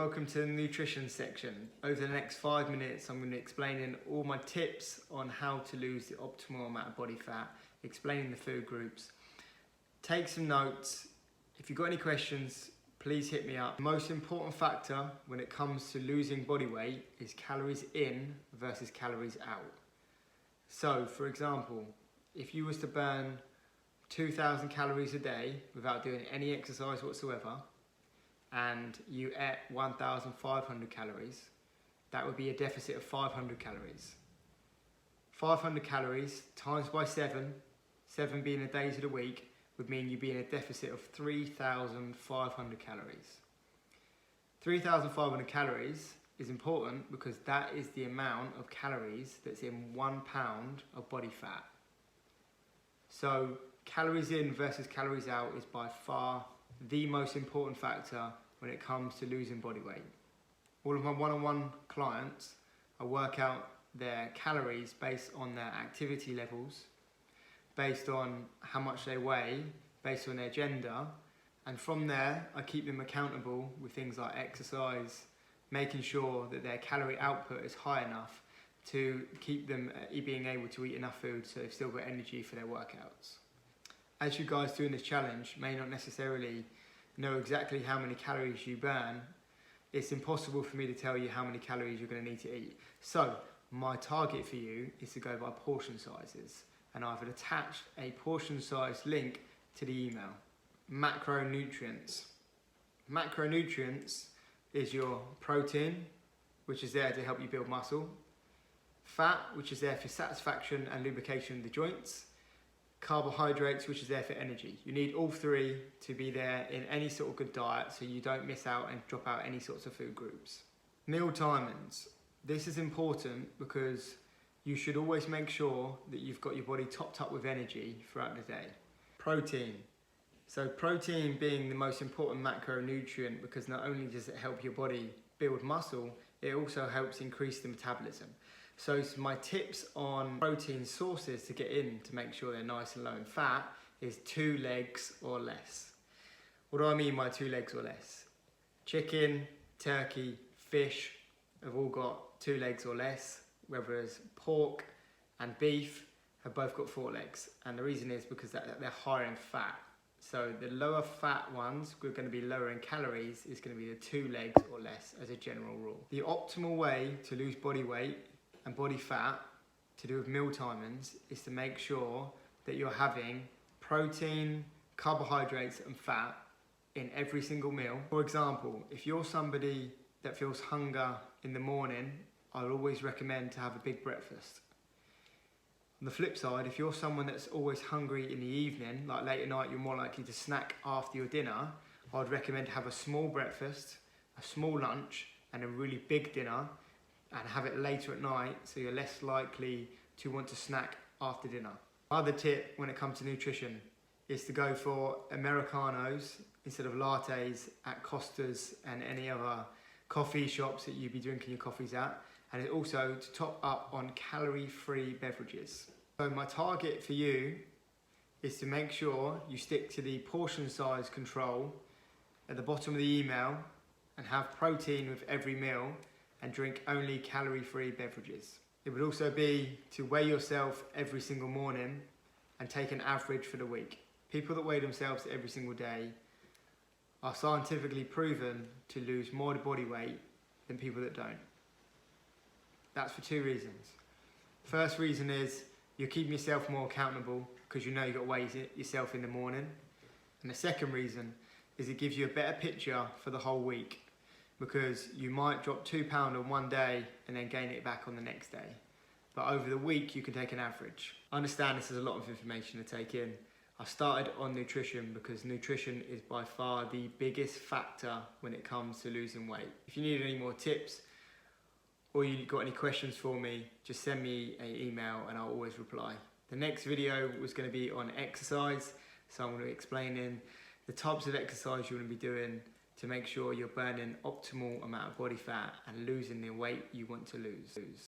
welcome to the nutrition section. Over the next 5 minutes I'm going to be explaining all my tips on how to lose the optimal amount of body fat, explaining the food groups. Take some notes. If you've got any questions, please hit me up. The most important factor when it comes to losing body weight is calories in versus calories out. So for example, if you was to burn 2,000 calories a day without doing any exercise whatsoever, and you ate 1,500 calories, that would be a deficit of 500 calories. 500 calories times by 7 being the days of the week, would mean you'd be in a deficit of 3,500 calories. 3,500 calories is important because that is the amount of calories that's in 1 pound of body fat. So calories in versus calories out is by far the most important factor when it comes to losing body weight. All of my one-on-one clients, I work out their calories based on their activity levels, based on how much they weigh, based on their gender, and from there I keep them accountable with things like exercise, making sure that their calorie output is high enough to keep them being able to eat enough food so they've still got energy for their workouts. As you guys doing this challenge may not necessarily know exactly how many calories you burn, it's impossible for me to tell you how many calories you're going to need to eat. So my target for you is to go by portion sizes, and I've attached a portion size link to the email. Macronutrients. Macronutrients is your protein, which is there to help you build muscle, fat, which is there for satisfaction and lubrication of the joints, carbohydrates, which is there for energy. You need all three to be there in any sort of good diet so you don't miss out and drop out any sorts of food groups. Meal timings. This is important because you should always make sure that you've got your body topped up with energy throughout the day. Protein. So protein being the most important macronutrient because not only does it help your body build muscle, it also helps increase the metabolism. So my tips on protein sources to get in to make sure they're nice and low in fat is 2 legs or less. What do I mean by 2 legs or less? Chicken, turkey, fish have all got 2 legs or less, whereas pork and beef have both got 4 legs. And the reason is because they're higher in fat. So the lower fat ones, we're going to be lower in calories, is going to be the 2 legs or less as a general rule. The optimal way to lose body weight and body fat to do with meal timings is to make sure that you're having protein, carbohydrates and fat in every single meal. For example, if you're somebody that feels hunger in the morning, I would always recommend to have a big breakfast. On the flip side, if you're someone that's always hungry in the evening, like late at night you're more likely to snack after your dinner, I would recommend to have a small breakfast, a small lunch and a really big dinner, and have it later at night so you're less likely to want to snack after dinner. Other tip when it comes to nutrition is to go for Americanos instead of lattes at Costa's and any other coffee shops that you'd be drinking your coffees at, and also to top up on calorie-free beverages. So my target for you is to make sure you stick to the portion size control at the bottom of the email and have protein with every meal and drink only calorie-free beverages. It would also be to weigh yourself every single morning and take an average for the week. People that weigh themselves every single day are scientifically proven to lose more body weight than people that don't. That's for 2 reasons. First reason is you're keeping yourself more accountable because you know you've got to weigh yourself in the morning. And the second reason is it gives you a better picture for the whole week, because you might drop 2 pounds on one day and then gain it back on the next day. But over the week, you can take an average. I understand this is a lot of information to take in. I started on nutrition because nutrition is by far the biggest factor when it comes to losing weight. If you need any more tips or you've got any questions for me, just send me an email and I'll always reply. The next video was going to be on exercise. So I'm going to be explaining the types of exercise you want to be doing to make sure you're burning optimal amount of body fat and losing the weight you want to lose.